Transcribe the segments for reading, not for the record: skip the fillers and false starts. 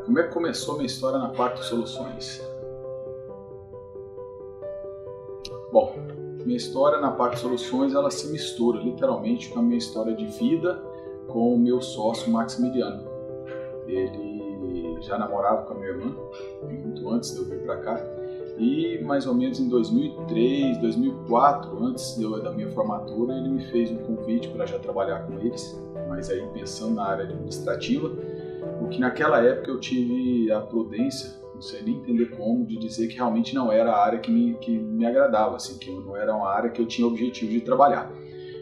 Como é que começou a minha história na Pacto Soluções? Bom, minha história na Pacto Soluções ela se mistura literalmente com a minha história de vida com o meu sócio Maximiliano. Ele já namorava com a minha irmã muito antes de eu vir para cá e mais ou menos em 2003, 2004, antes da minha formatura, ele me fez um convite para já trabalhar com eles, mas aí pensando na área administrativa, o que naquela época eu tive a prudência, não sei nem entender como, de dizer que realmente não era a área que me agradava, assim, que não era uma área que eu tinha objetivo de trabalhar.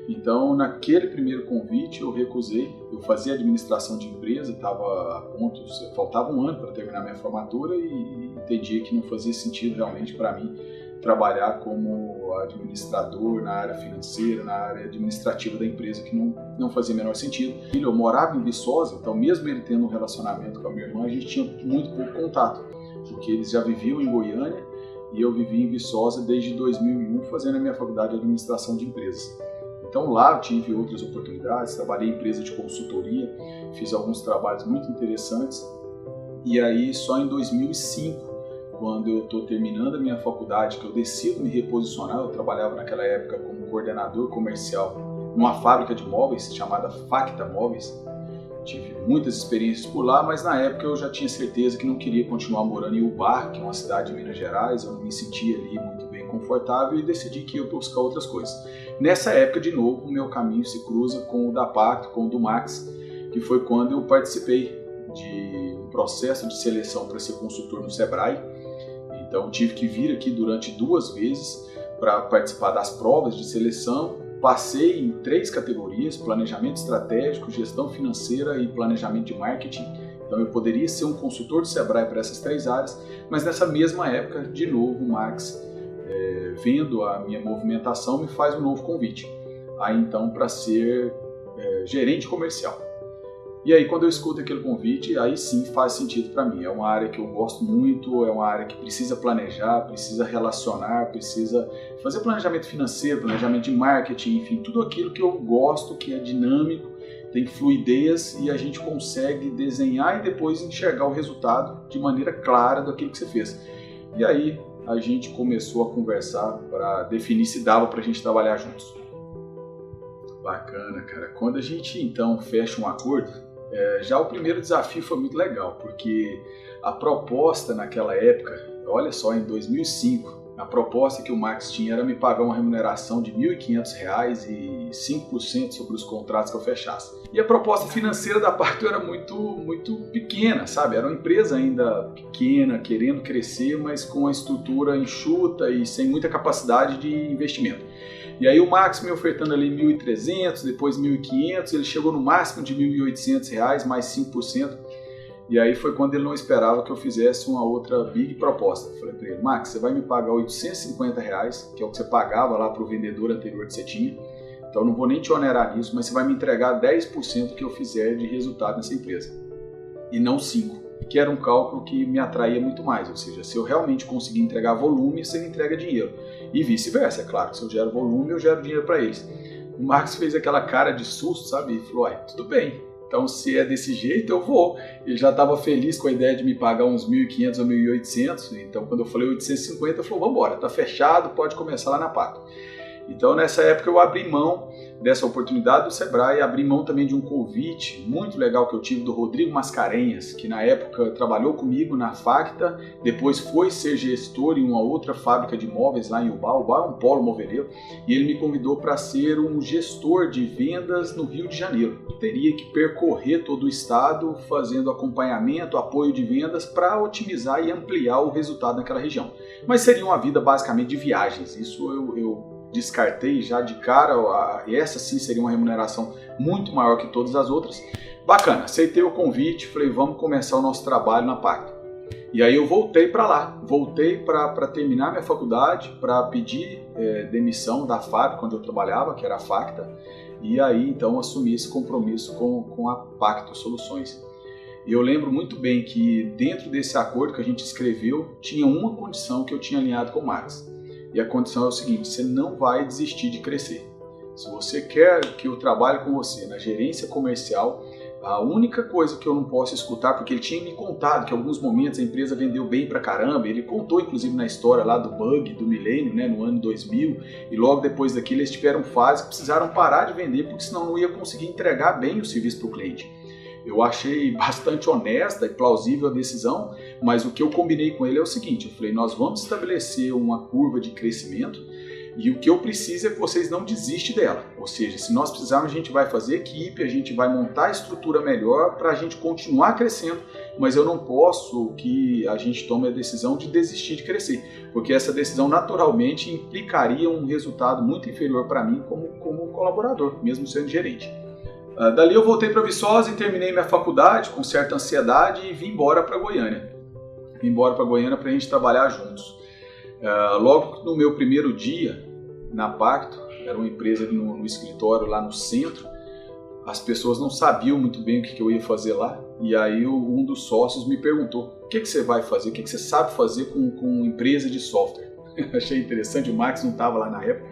Então, naquele primeiro convite, eu recusei. Eu fazia administração de empresa, estava a ponto, faltava um ano para terminar minha formatura e entendia que não fazia sentido realmente para mim trabalhar como administrador na área financeira, na área administrativa da empresa, que não fazia o menor sentido. Eu morava em Viçosa, então mesmo ele tendo um relacionamento com a minha irmã, a gente tinha muito pouco contato, porque eles já viviam em Goiânia e eu vivi em Viçosa desde 2001, fazendo a minha faculdade de administração de empresas. Então lá eu tive outras oportunidades, trabalhei em empresa de consultoria, fiz alguns trabalhos muito interessantes e aí só em 2005, quando eu estou terminando a minha faculdade, que eu decido me reposicionar, eu trabalhava naquela época como coordenador comercial numa fábrica de móveis chamada Facta Móveis. Tive muitas experiências por lá, mas na época eu já tinha certeza que não queria continuar morando em Ubar, que é uma cidade de Minas Gerais, eu não me sentia ali muito bem confortável e decidi que ia buscar outras coisas. Nessa época, de novo, o meu caminho se cruza com o da Pacto, com o do Max, que foi quando eu participei de um processo de seleção para ser consultor no Sebrae. Então tive que vir aqui durante 2 vezes para participar das provas de seleção. Passei em 3 categorias: planejamento estratégico, gestão financeira e planejamento de marketing. Então eu poderia ser um consultor do Sebrae para essas 3 áreas, mas nessa mesma época, de novo, o Max, vendo a minha movimentação, me faz um novo convite. Aí então para ser gerente comercial. E aí quando eu escuto aquele convite, aí sim faz sentido para mim. É uma área que eu gosto muito, é uma área que precisa planejar, precisa relacionar, precisa fazer planejamento financeiro, planejamento de marketing, enfim, tudo aquilo que eu gosto, que é dinâmico, tem fluidez e a gente consegue desenhar e depois enxergar o resultado de maneira clara daquilo que você fez. E aí a gente começou a conversar para definir se dava para a gente trabalhar juntos. Bacana, cara. Quando a gente então fecha um acordo, já o primeiro desafio foi muito legal, porque a proposta naquela época, olha só, em 2005, a proposta que o Max tinha era me pagar uma remuneração de R$ 1.500 e 5% sobre os contratos que eu fechasse. E a proposta financeira da Pacto era muito pequena, sabe? Era uma empresa ainda pequena, querendo crescer, mas com uma estrutura enxuta e sem muita capacidade de investimento. E aí o Max me ofertando ali R$ 1.300, depois R$ 1.500, ele chegou no máximo de R$ 1.800, mais 5%. E aí foi quando ele não esperava que eu fizesse uma outra big proposta. Eu falei para ele: Max, você vai me pagar R$ 850, que é o que você pagava lá para o vendedor anterior que você tinha. Então eu não vou nem te onerar nisso, mas você vai me entregar 10% que eu fizer de resultado nessa empresa. E não 5%, que era um cálculo que me atraía muito mais. Ou seja, se eu realmente conseguir entregar volume, você me entrega dinheiro. E vice-versa, é claro. Se eu gero volume, eu gero dinheiro para eles. O Max fez aquela cara de susto, sabe? E falou: tudo bem. Então, se é desse jeito, eu vou. Ele já estava feliz com a ideia de me pagar uns 1.500 ou 1.800. Então, quando eu falei 850, ele falou: vamos embora, tá fechado, pode começar lá na Pacto. Então, nessa época, eu abri mão dessa oportunidade do Sebrae, abri mão também de um convite muito legal que eu tive do Rodrigo Mascarenhas, que na época trabalhou comigo na Facta, depois foi ser gestor em uma outra fábrica de móveis lá em Ubá. Ubá é um polo moveleiro, e ele me convidou para ser um gestor de vendas no Rio de Janeiro. Eu teria que percorrer todo o estado fazendo acompanhamento, apoio de vendas para otimizar e ampliar o resultado naquela região. Mas seria uma vida basicamente de viagens, isso eu descartei já de cara. Essa sim seria uma remuneração muito maior que todas as outras. Bacana, aceitei o convite, falei: vamos começar o nosso trabalho na Pacto. E aí eu voltei para lá, voltei para terminar minha faculdade, para pedir demissão da fábrica onde eu trabalhava, que era a Facta, e aí então assumi esse compromisso com a Pacto Soluções. E eu lembro muito bem que dentro desse acordo que a gente escreveu, tinha uma condição que eu tinha alinhado com o Max. E a condição é o seguinte: você não vai desistir de crescer. Se você quer que eu trabalhe com você na gerência comercial, A única coisa que eu não posso escutar, porque ele tinha me contado que em alguns momentos a empresa vendeu bem pra caramba, ele contou inclusive na história lá do bug do milênio, né, no ano 2000, e logo depois daquilo eles tiveram fase que precisaram parar de vender, porque senão não ia conseguir entregar bem o serviço para o cliente. Eu achei bastante honesta e plausível a decisão, mas o que eu combinei com ele é o seguinte, eu falei, nós vamos estabelecer uma curva de crescimento e o que eu preciso é que vocês não desistem dela. Ou seja, se nós precisarmos, a gente vai fazer equipe, a gente vai montar a estrutura melhor para a gente continuar crescendo, mas eu não posso que a gente tome a decisão de desistir de crescer, porque essa decisão naturalmente implicaria um resultado muito inferior para mim como colaborador, mesmo sendo gerente. Dali eu voltei para Viçosa e terminei minha faculdade com certa ansiedade e vim embora para Goiânia. Vim embora para Goiânia para a gente trabalhar juntos. Logo no meu primeiro dia na Pacto, era uma empresa no escritório lá no centro, as pessoas não sabiam muito bem o que eu ia fazer lá, e aí um dos sócios me perguntou, o que você vai fazer, o que você sabe fazer com empresa de software? Achei interessante, o Max não estava lá na época,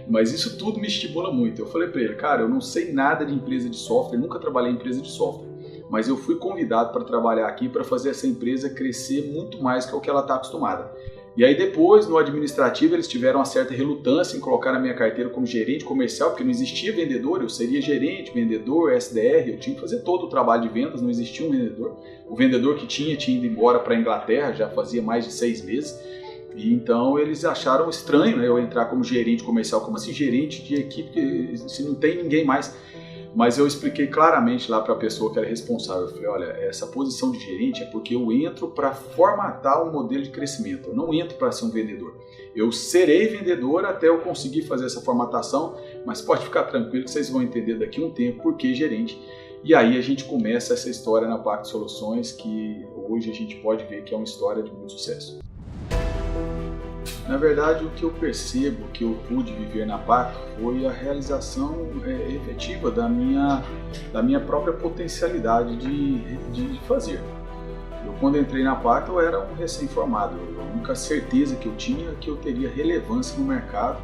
mas isso tudo me estimula muito. Eu falei para ele, cara, eu não sei nada de empresa de software, nunca trabalhei em empresa de software, mas eu fui convidado para trabalhar aqui para fazer essa empresa crescer muito mais que o que ela está acostumada. E aí depois, no administrativo, eles tiveram uma certa relutância em colocar na minha carteira como gerente comercial, porque não existia vendedor, eu seria gerente, vendedor, SDR, eu tinha que fazer todo o trabalho de vendas, não existia um vendedor. O vendedor que tinha ido embora para a Inglaterra, já fazia mais de 6 meses, e então eles acharam estranho, né, eu entrar como gerente comercial, como assim gerente de equipe, se não tem ninguém mais. Mas eu expliquei claramente lá para a pessoa que era responsável, eu falei, olha, essa posição de gerente é porque eu entro para formatar um modelo de crescimento, eu não entro para ser um vendedor. Eu serei vendedor até eu conseguir fazer essa formatação, mas pode ficar tranquilo que vocês vão entender daqui a um tempo por que gerente. E aí a gente começa essa história na Pacto Soluções, que hoje a gente pode ver que é uma história de muito sucesso. Na verdade, o que eu percebo que eu pude viver na Pacto foi a realização efetiva da minha própria potencialidade de fazer. Eu, quando entrei na Pacto, eu era um recém-formado. A única certeza que eu tinha é que eu teria relevância no mercado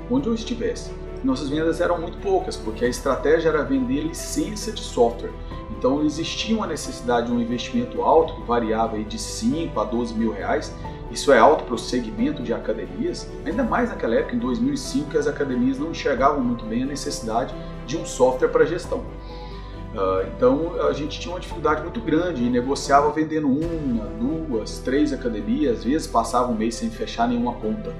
onde eu estivesse. Nossas vendas eram muito poucas, porque a estratégia era vender licença de software. Então existia uma necessidade de um investimento alto, que variava aí de 5 a 12 mil reais. Isso é alto para o segmento de academias, ainda mais naquela época, em 2005, que as academias não enxergavam muito bem a necessidade de um software para gestão. Então a gente tinha uma dificuldade muito grande e negociava vendendo 1, 2, 3 academias, às vezes passava um mês sem fechar nenhuma conta.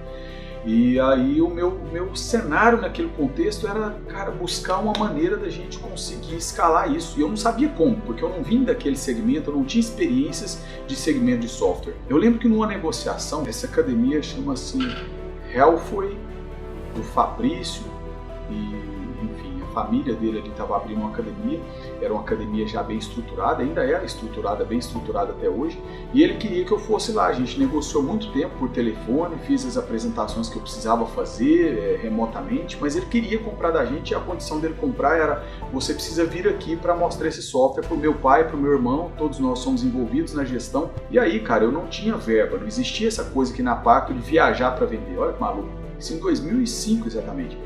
E aí o meu cenário naquele contexto era, cara, buscar uma maneira da gente conseguir escalar isso. E eu não sabia como, porque eu não vim daquele segmento, eu não tinha experiências de segmento de software. Eu lembro que numa negociação, essa academia chama-se Helfway, do Fabrício, e enfim, a família dele ali estava abrindo uma academia, era uma academia já bem estruturada, ainda era estruturada, bem estruturada até hoje, e ele queria que eu fosse lá. A gente negociou muito tempo por telefone, fiz as apresentações que eu precisava fazer remotamente, mas ele queria comprar da gente e a condição dele comprar era: você precisa vir aqui para mostrar esse software para o meu pai, para o meu irmão, todos nós somos envolvidos na gestão. E aí, cara, eu não tinha verba, não existia essa coisa aqui na Pacto de viajar para vender, olha que maluco, isso em 2005 exatamente.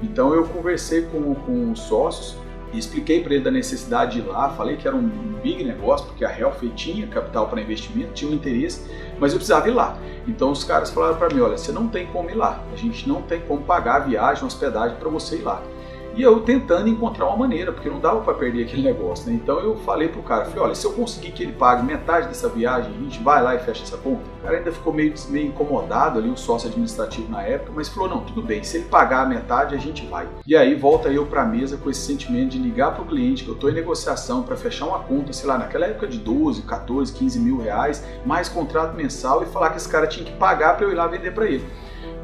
Então eu conversei com os sócios e expliquei para ele da necessidade de ir lá, falei que era um big negócio, porque a Helfway tinha capital para investimento, tinha um interesse, mas eu precisava ir lá. Então os caras falaram para mim, olha, você não tem como ir lá, a gente não tem como pagar a viagem, hospedagem para você ir lá. E eu tentando encontrar uma maneira, porque não dava para perder aquele negócio, né? Então eu falei pro cara, falei, olha, se eu conseguir que ele pague metade dessa viagem, a gente vai lá e fecha essa conta. O cara ainda ficou meio incomodado ali, o sócio administrativo na época, mas falou, não, tudo bem, se ele pagar a metade, a gente vai. E aí volta eu pra mesa com esse sentimento de ligar pro cliente, que eu tô em negociação para fechar uma conta, sei lá, naquela época de 12, 14, 15 mil reais, mais contrato mensal, e falar que esse cara tinha que pagar para eu ir lá vender para ele.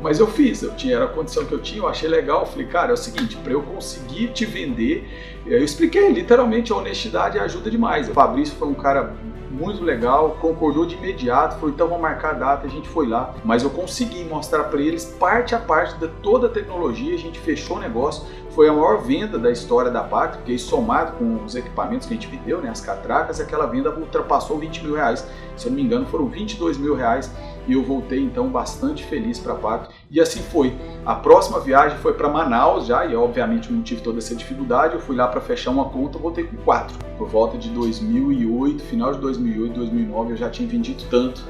Mas eu fiz, era a condição que eu tinha, eu achei legal, eu falei, cara, é o seguinte, para eu conseguir te vender, eu expliquei, literalmente, a honestidade ajuda demais. O Fabrício foi um cara muito legal, concordou de imediato, falou, então vamos marcar a data, a gente foi lá. Mas eu consegui mostrar para eles, parte a parte, de toda a tecnologia, a gente fechou o negócio, foi a maior venda da história da Pacto, porque somado com os equipamentos que a gente vendeu, né, as catracas, aquela venda ultrapassou 20 mil reais. Se eu não me engano, foram 22 mil reais e eu voltei então bastante feliz para a Pacto, e assim foi. A próxima viagem foi para Manaus já, e obviamente não tive toda essa dificuldade, eu fui lá para fechar uma conta, voltei com 4. Por volta de 2008, final de 2008, 2009, eu já tinha vendido tanto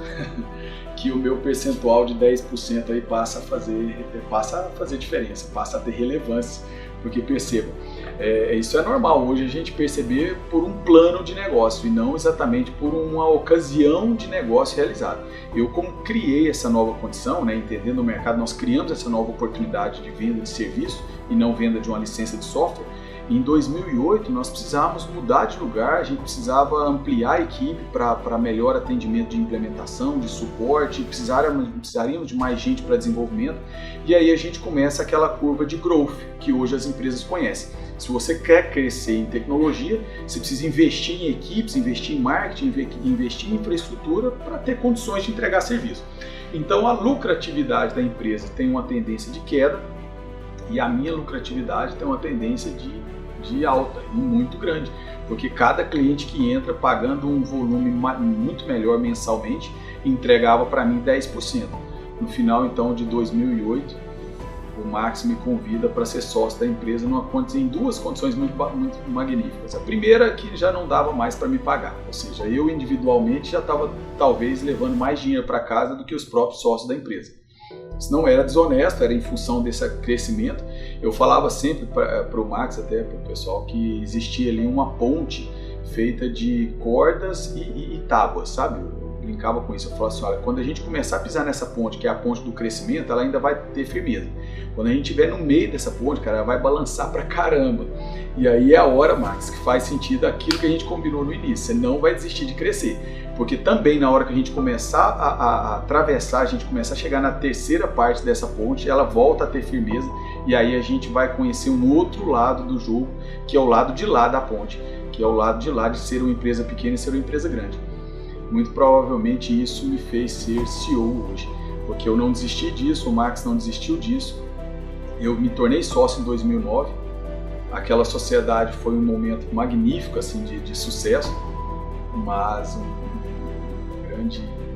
que o meu percentual de 10% aí passa a fazer diferença, passa a ter relevância, porque percebam, isso é normal hoje a gente perceber por um plano de negócio e não exatamente por uma ocasião de negócio realizada. Eu, como criei essa nova condição, né, entendendo o mercado, nós criamos essa nova oportunidade de venda de serviço e não venda de uma licença de software. Em 2008 nós precisávamos mudar de lugar, a gente precisava ampliar a equipe para melhor atendimento de implementação, de suporte, precisaríamos de mais gente para desenvolvimento, e aí a gente começa aquela curva de growth que hoje as empresas conhecem. Se você quer crescer em tecnologia, você precisa investir em equipes, investir em marketing, investir em infraestrutura para ter condições de entregar serviço. Então a lucratividade da empresa tem uma tendência de queda e a minha lucratividade tem uma tendência de alta e muito grande, porque cada cliente que entra pagando um volume muito melhor mensalmente entregava para mim 10%. No final então de 2008, o Max me convida para ser sócio da empresa em duas condições muito magníficas. A primeira é que já não dava mais para me pagar, ou seja, eu individualmente já estava talvez levando mais dinheiro para casa do que os próprios sócios da empresa. Isso não era desonesto, era em função desse crescimento. Eu falava sempre para o Max, até para o pessoal, que existia ali uma ponte feita de cordas e tábuas, sabe? Eu brincava com isso, eu falava assim, olha, quando a gente começar a pisar nessa ponte, que é a ponte do crescimento, ela ainda vai ter firmeza. Quando a gente estiver no meio dessa ponte, cara, ela vai balançar pra caramba. E aí é a hora, Max, que faz sentido aquilo que a gente combinou no início. Você não vai desistir de crescer. Porque também na hora que a gente começar a atravessar, a gente começar a chegar na terceira parte dessa ponte, ela volta a ter firmeza e aí a gente vai conhecer um outro lado do jogo, que é o lado de lá da ponte, que é o lado de lá de ser uma empresa pequena e ser uma empresa grande. Muito provavelmente isso me fez ser CEO hoje, porque eu não desisti disso, o Max não desistiu disso. Eu me tornei sócio em 2009, aquela sociedade foi um momento magnífico assim, de sucesso, mas um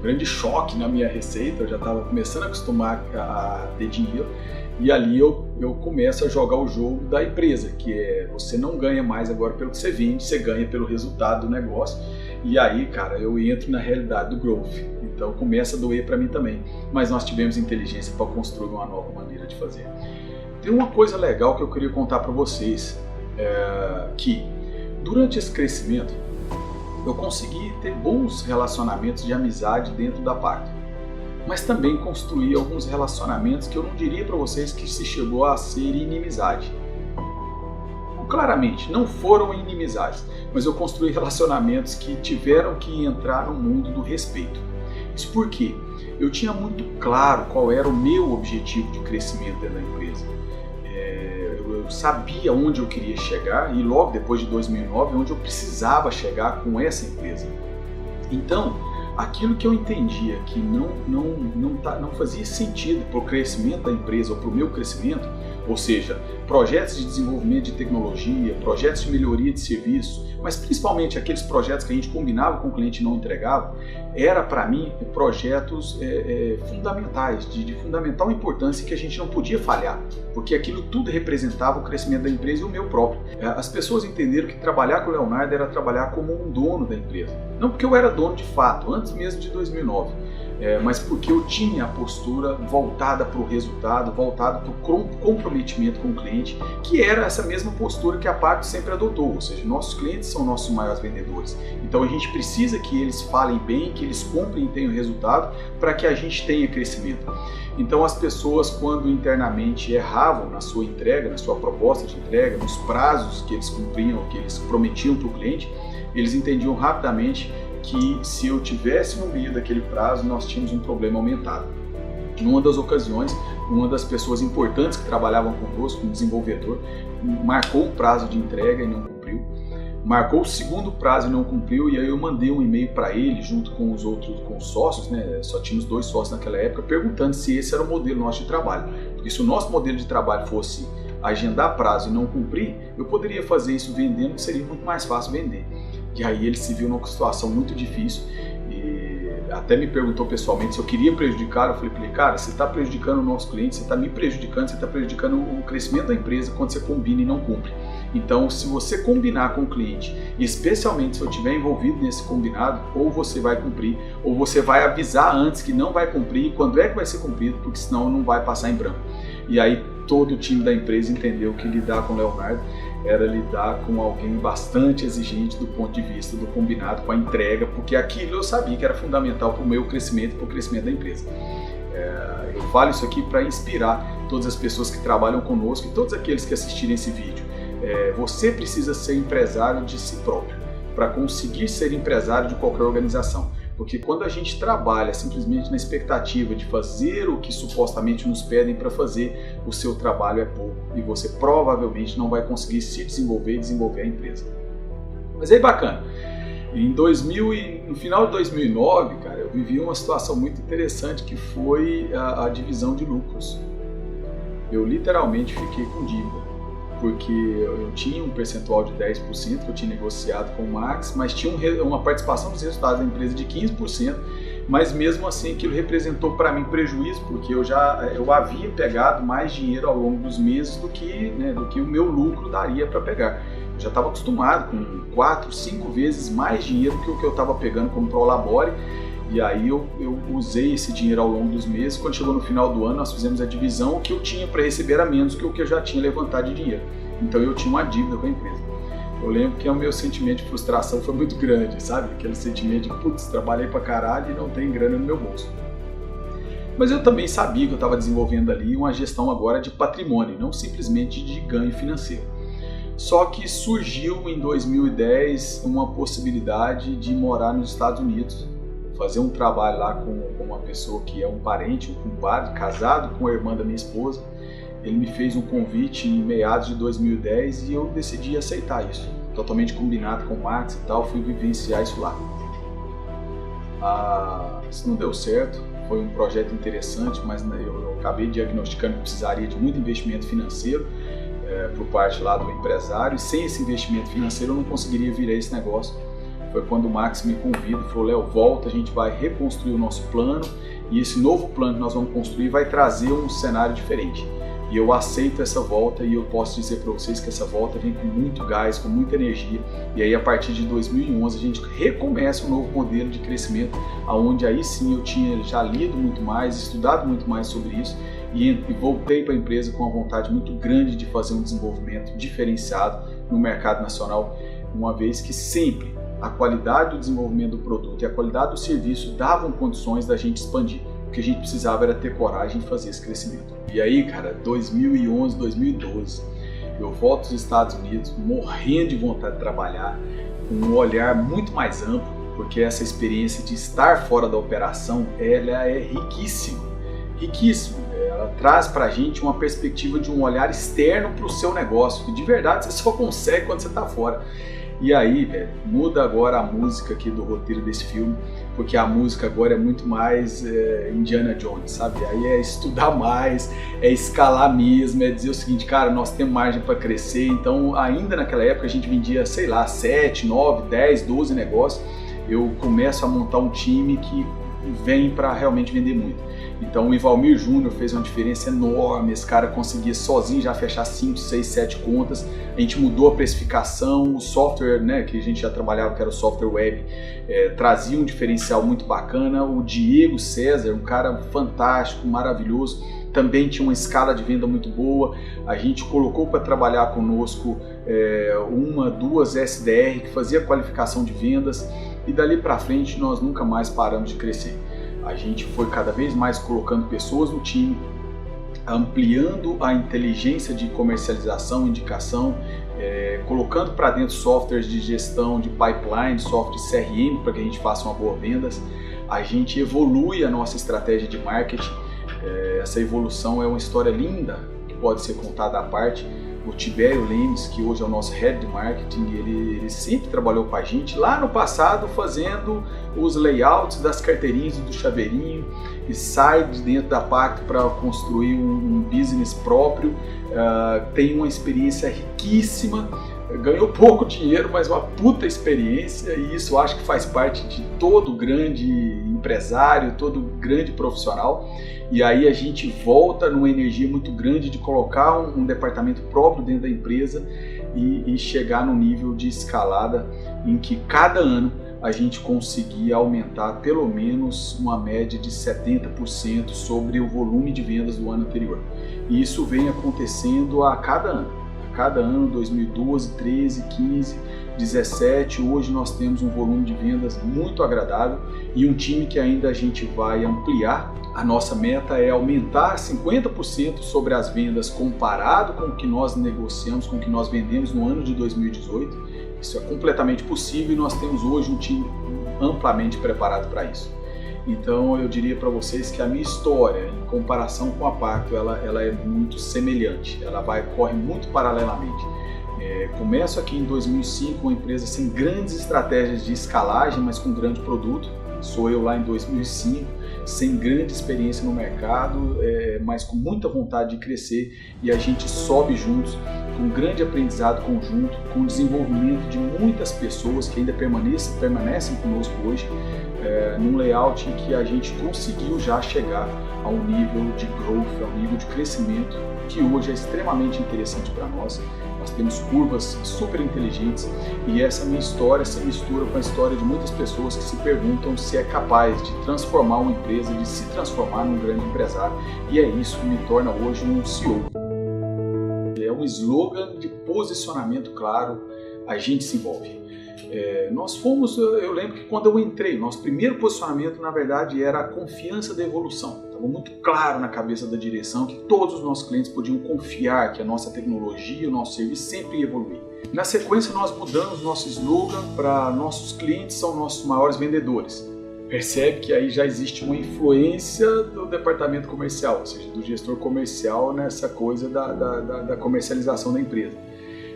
grande choque na minha receita, eu já estava começando a acostumar a ter dinheiro, e ali eu começo a jogar o jogo da empresa, que é você não ganha mais agora pelo que você vende, você ganha pelo resultado do negócio, e aí, cara, eu entro na realidade do growth, então começa a doer para mim também, mas nós tivemos inteligência para construir uma nova maneira de fazer. Tem uma coisa legal que eu queria contar para vocês, que durante esse crescimento, eu consegui ter bons relacionamentos de amizade dentro da Pacto, mas também construí alguns relacionamentos que eu não diria para vocês que se chegou a ser inimizade. Claramente, não foram inimizades, mas eu construí relacionamentos que tiveram que entrar no mundo do respeito. Isso porque eu tinha muito claro qual era o meu objetivo de crescimento dentro da empresa. Eu sabia onde eu queria chegar e logo depois de 2009, onde eu precisava chegar com essa empresa. Então, aquilo que eu entendia que não fazia sentido para o crescimento da empresa ou para o meu crescimento, ou seja, projetos de desenvolvimento de tecnologia, projetos de melhoria de serviço, mas principalmente aqueles projetos que a gente combinava com o cliente e não entregava, era para mim projetos fundamentais, de fundamental importância que a gente não podia falhar, porque aquilo tudo representava o crescimento da empresa e o meu próprio. As pessoas entenderam que trabalhar com o Leonardo era trabalhar como um dono da empresa, não porque eu era dono de fato, antes mesmo de 2009, mas porque eu tinha a postura voltada para o resultado, voltada para o comprometimento com o cliente, que era essa mesma postura que a Pacto sempre adotou, ou seja, nossos clientes são nossos maiores vendedores. Então a gente precisa que eles falem bem, que eles comprem e tenham resultado para que a gente tenha crescimento. Então as pessoas, quando internamente erravam na sua entrega, na sua proposta de entrega, nos prazos que eles cumpriam, que eles prometiam para o cliente, eles entendiam rapidamente que se eu tivesse no meio daquele prazo, nós tínhamos um problema aumentado. Numa das ocasiões, uma das pessoas importantes que trabalhavam conosco, um desenvolvedor, marcou o prazo de entrega e não cumpriu, marcou o segundo prazo e não cumpriu, e aí eu mandei um e-mail para ele, junto com os sócios, né? Só tínhamos 2 sócios naquela época, perguntando se esse era o modelo nosso de trabalho. Porque se o nosso modelo de trabalho fosse agendar prazo e não cumprir, eu poderia fazer isso vendendo, que seria muito mais fácil vender. E aí ele se viu numa situação muito difícil, e até me perguntou pessoalmente se eu queria prejudicar. Eu falei, cara, você está prejudicando o nosso cliente, você está me prejudicando, você está prejudicando o crescimento da empresa quando você combina e não cumpre. Então, se você combinar com o cliente, especialmente se eu estiver envolvido nesse combinado, ou você vai cumprir, ou você vai avisar antes que não vai cumprir, quando é que vai ser cumprido, porque senão não vai passar em branco. E aí todo o time da empresa entendeu que lidar com o Leonardo era lidar com alguém bastante exigente do ponto de vista do combinado, com a entrega, porque aquilo eu sabia que era fundamental para o meu crescimento e para o crescimento da empresa. Eu falo isso aqui para inspirar todas as pessoas que trabalham conosco e todos aqueles que assistirem esse vídeo. Você precisa ser empresário de si próprio para conseguir ser empresário de qualquer organização. Porque quando a gente trabalha simplesmente na expectativa de fazer o que supostamente nos pedem para fazer, o seu trabalho é pouco e você provavelmente não vai conseguir se desenvolver e desenvolver a empresa. Mas aí bacana, no final de 2009, cara, eu vivi uma situação muito interessante que foi a divisão de lucros. Eu literalmente fiquei com dívida. Porque eu tinha um percentual de 10% que eu tinha negociado com o Max, mas tinha uma participação dos resultados da empresa de 15%, mas mesmo assim aquilo representou para mim prejuízo, porque eu havia pegado mais dinheiro ao longo dos meses do que o meu lucro daria para pegar. Eu já estava acostumado com 4, 5 vezes mais dinheiro que o que eu estava pegando como Prolabore. E aí eu usei esse dinheiro ao longo dos meses. Quando chegou no final do ano, nós fizemos a divisão. O que eu tinha para receber era menos que o que eu já tinha levantado de dinheiro. Então eu tinha uma dívida com a empresa. Eu lembro que o meu sentimento de frustração foi muito grande, sabe? Aquele sentimento de, putz, trabalhei pra caralho e não tem grana no meu bolso. Mas eu também sabia que eu estava desenvolvendo ali uma gestão agora de patrimônio, não simplesmente de ganho financeiro. Só que surgiu em 2010 uma possibilidade de morar nos Estados Unidos, fazer um trabalho lá com uma pessoa que é um parente, um compadre, casado com a irmã da minha esposa. Ele me fez um convite em meados de 2010 e eu decidi aceitar isso. Totalmente combinado com o Max e tal, fui vivenciar isso lá. Isso não deu certo, foi um projeto interessante, mas eu acabei diagnosticando que precisaria de muito investimento financeiro por parte lá do empresário, e sem esse investimento financeiro eu não conseguiria virar esse negócio. Foi quando o Max me convida, falou, Léo, volta, a gente vai reconstruir o nosso plano, e esse novo plano que nós vamos construir vai trazer um cenário diferente. E eu aceito essa volta e eu posso dizer para vocês que essa volta vem com muito gás, com muita energia. E aí a partir de 2011 a gente recomeça um novo modelo de crescimento, onde aí sim eu tinha já lido muito mais, estudado muito mais sobre isso e voltei para a empresa com uma vontade muito grande de fazer um desenvolvimento diferenciado no mercado nacional, uma vez que sempre a qualidade do desenvolvimento do produto e a qualidade do serviço davam condições da gente expandir. O que a gente precisava era ter coragem de fazer esse crescimento. E aí, cara, 2011, 2012, eu volto dos Estados Unidos morrendo de vontade de trabalhar, com um olhar muito mais amplo, porque essa experiência de estar fora da operação, ela é riquíssima, riquíssima. Ela traz pra gente uma perspectiva de um olhar externo para o seu negócio, que de verdade você só consegue quando você está fora. E aí, velho, muda agora a música aqui do roteiro desse filme, porque a música agora é muito mais Indiana Jones, sabe? Aí é estudar mais, é escalar mesmo, é dizer o seguinte, cara, nós temos margem para crescer. Então, ainda naquela época a gente vendia, sei lá, 7, 9, 10, 12 negócios. Eu começo a montar um time que vem para realmente vender muito. Então o Ivalmir Júnior fez uma diferença enorme, esse cara conseguia sozinho já fechar 5, 6, 7 contas, a gente mudou a precificação, o software, né, que a gente já trabalhava, que era o software web, trazia um diferencial muito bacana. O Diego César, um cara fantástico, maravilhoso, também tinha uma escala de venda muito boa. A gente colocou para trabalhar conosco 1, 2 SDR que fazia qualificação de vendas, e dali para frente nós nunca mais paramos de crescer. A gente foi cada vez mais colocando pessoas no time, ampliando a inteligência de comercialização, indicação, colocando para dentro softwares de gestão de pipeline, software de CRM para que a gente faça uma boa vendas. A gente evolui a nossa estratégia de marketing. Essa evolução é uma história linda que pode ser contada à parte. O Tibério Lemes, que hoje é o nosso head de marketing, ele sempre trabalhou com a gente lá no passado fazendo os layouts das carteirinhas do chaveirinho, e sai de dentro da Pacto para construir um business próprio. Tem uma experiência riquíssima, ganhou pouco dinheiro, mas uma puta experiência, e isso acho que faz parte de todo grande empresário, todo grande profissional, e aí a gente volta numa energia muito grande de colocar um departamento próprio dentro da empresa e chegar no nível de escalada em que cada ano a gente conseguia aumentar pelo menos uma média de 70% sobre o volume de vendas do ano anterior. E isso vem acontecendo a cada ano. Cada ano, 2012, 13, 15, 17, hoje nós temos um volume de vendas muito agradável e um time que ainda a gente vai ampliar. A nossa meta é aumentar 50% sobre as vendas comparado com o que nós negociamos, com o que nós vendemos no ano de 2018. Isso é completamente possível e nós temos hoje um time amplamente preparado para isso. Então eu diria para vocês que a minha história, em comparação com a Pacto, ela é muito semelhante, ela corre muito paralelamente. Começo aqui em 2005, uma empresa sem grandes estratégias de escalagem, mas com grande produto. Sou eu lá em 2005, sem grande experiência no mercado, mas com muita vontade de crescer, e a gente sobe juntos, com grande aprendizado conjunto, com desenvolvimento de muitas pessoas que ainda permanecem conosco hoje, num layout em que a gente conseguiu já chegar a um nível de growth, a um nível de crescimento que hoje é extremamente interessante para nós. Nós temos curvas super inteligentes e essa minha história se mistura com a história de muitas pessoas que se perguntam se é capaz de transformar uma empresa, de se transformar num grande empresário, e é isso que me torna hoje um CEO. É um slogan de posicionamento claro, a gente se envolve. Eu lembro que quando eu entrei, nosso primeiro posicionamento na verdade era a confiança da evolução. Estava muito claro na cabeça da direção que todos os nossos clientes podiam confiar que a nossa tecnologia, o nosso serviço sempre ia evoluir. Na sequência nós mudamos nosso slogan para nossos clientes são nossos maiores vendedores. Percebe que aí já existe uma influência do departamento comercial, ou seja, do gestor comercial nessa coisa da comercialização da empresa.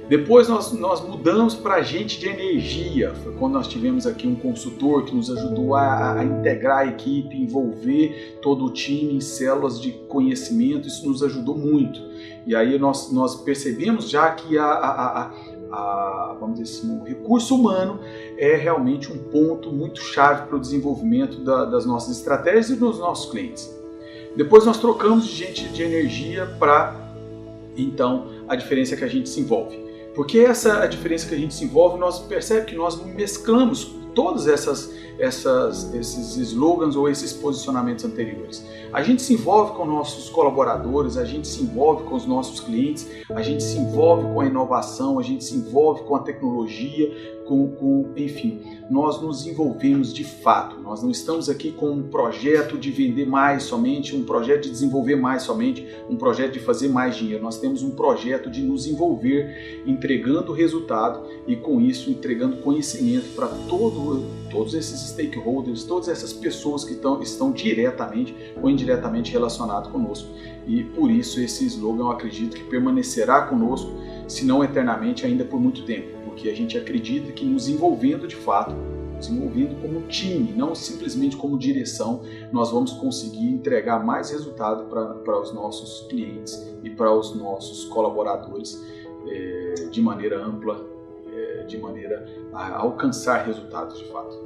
Depois nós mudamos para agente de energia, foi quando nós tivemos aqui um consultor que nos ajudou a integrar a equipe, envolver todo o time em células de conhecimento, isso nos ajudou muito. E aí nós percebemos já que vamos dizer assim, o recurso humano é realmente um ponto muito chave para o desenvolvimento das nossas estratégias e dos nossos clientes. Depois nós trocamos de gente de energia para, então, a diferença que a gente se envolve. Porque essa é a diferença que a gente se envolve, nós percebemos que nós mesclamos todos esses slogans ou esses posicionamentos anteriores. A gente se envolve com nossos colaboradores, a gente se envolve com os nossos clientes, a gente se envolve com a inovação, a gente se envolve com a tecnologia, enfim, nós nos envolvemos de fato. Nós não estamos aqui com um projeto de vender mais somente, um projeto de desenvolver mais somente, um projeto de fazer mais dinheiro. Nós temos um projeto de nos envolver, entregando resultado e com isso entregando conhecimento para todos esses stakeholders, todas essas pessoas que estão diretamente ou indiretamente relacionadas conosco. E por isso esse slogan eu acredito que permanecerá conosco, se não eternamente, ainda por muito tempo, porque a gente acredita que nos envolvendo de fato, nos envolvendo como time, não simplesmente como direção, nós vamos conseguir entregar mais resultado para os nossos clientes e para os nossos colaboradores de maneira ampla, de maneira a alcançar resultados de fato.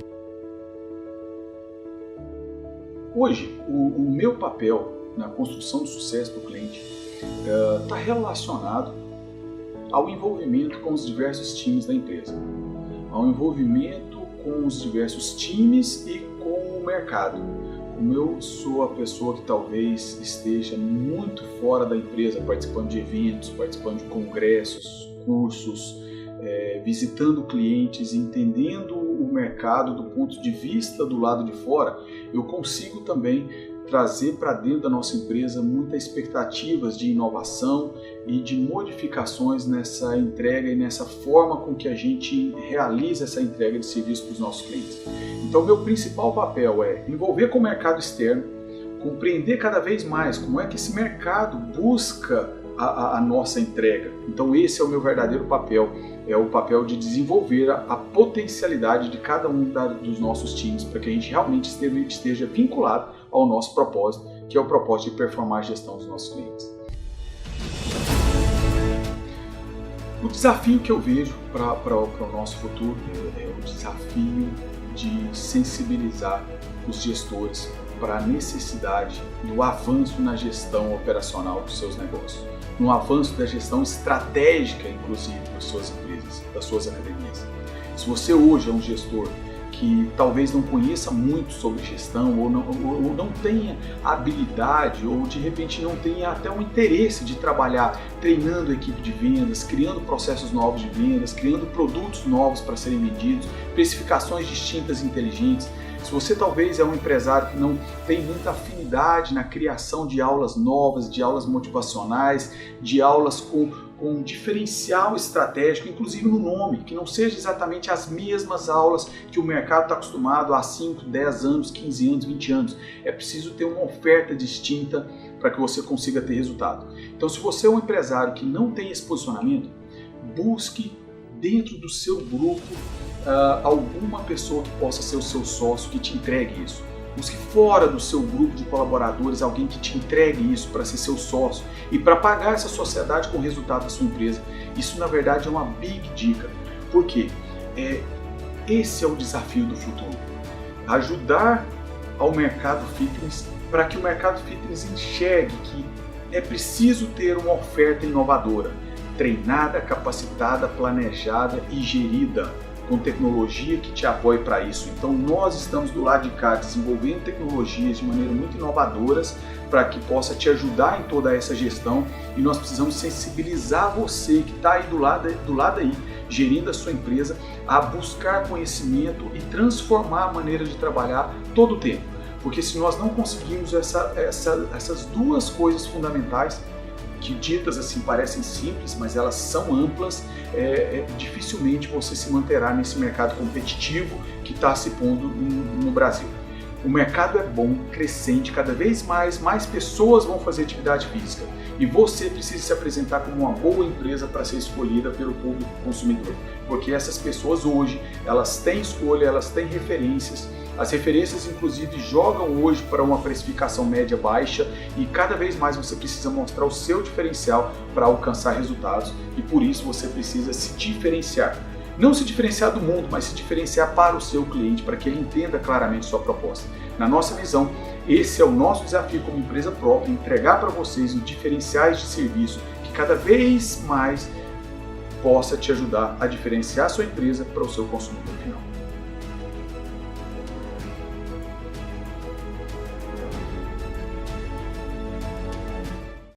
Hoje, o meu papel na construção do sucesso do cliente está relacionado ao envolvimento com os diversos times da empresa, ao envolvimento com os diversos times e com o mercado. Como eu sou a pessoa que talvez esteja muito fora da empresa, participando de eventos, participando de congressos, cursos, visitando clientes, entendendo o mercado do ponto de vista do lado de fora, eu consigo também trazer para dentro da nossa empresa muitas expectativas de inovação e de modificações nessa entrega e nessa forma com que a gente realiza essa entrega de serviço para os nossos clientes. Então, meu principal papel é envolver com o mercado externo, compreender cada vez mais como é que esse mercado busca a nossa entrega. Então, esse é o meu verdadeiro papel, é o papel de desenvolver a potencialidade de cada um dos nossos times para que a gente realmente esteja vinculado ao nosso propósito, que é o propósito de performar a gestão dos nossos clientes. O desafio que eu vejo para o nosso futuro é o desafio de sensibilizar os gestores para a necessidade do avanço na gestão operacional dos seus negócios, no avanço da gestão estratégica, inclusive, das suas empresas, das suas academias. Se você hoje é um gestor que talvez não conheça muito sobre gestão ou não tenha habilidade ou de repente não tenha até um interesse de trabalhar treinando a equipe de vendas, criando processos novos de vendas, criando produtos novos para serem vendidos, precificações distintas e inteligentes. Se você talvez é um empresário que não tem muita afinidade na criação de aulas novas, de aulas motivacionais, de aulas com diferencial estratégico, inclusive no nome, que não seja exatamente as mesmas aulas que o mercado está acostumado há 5, 10 anos, 15 anos, 20 anos. É preciso ter uma oferta distinta para que você consiga ter resultado. Então, se você é um empresário que não tem esse posicionamento, busque dentro do seu grupo alguma pessoa que possa ser o seu sócio, que te entregue isso. Busque fora do seu grupo de colaboradores alguém que te entregue isso para ser seu sócio e para pagar essa sociedade com o resultado da sua empresa. Isso, na verdade, é uma big dica. Por quê? Esse é o desafio do futuro. Ajudar ao mercado fitness para que o mercado fitness enxergue que é preciso ter uma oferta inovadora, treinada, capacitada, planejada e gerida, com tecnologia que te apoie para isso. Então nós estamos do lado de cá desenvolvendo tecnologias de maneira muito inovadoras para que possa te ajudar em toda essa gestão, e nós precisamos sensibilizar você que está aí do lado aí, gerindo a sua empresa, a buscar conhecimento e transformar a maneira de trabalhar todo o tempo. Porque se nós não conseguirmos essas duas coisas fundamentais, que ditas assim parecem simples, mas elas são amplas, dificilmente você se manterá nesse mercado competitivo que está se pondo no Brasil. O mercado é bom, crescente, cada vez mais pessoas vão fazer atividade física e você precisa se apresentar como uma boa empresa para ser escolhida pelo público consumidor, porque essas pessoas hoje, elas têm escolha, elas têm referências. As referências, inclusive, jogam hoje para uma precificação média baixa e cada vez mais você precisa mostrar o seu diferencial para alcançar resultados, e por isso você precisa se diferenciar. Não se diferenciar do mundo, mas se diferenciar para o seu cliente, para que ele entenda claramente sua proposta. Na nossa visão, esse é o nosso desafio como empresa própria, entregar para vocês os diferenciais de serviço que cada vez mais possa te ajudar a diferenciar a sua empresa para o seu consumidor final.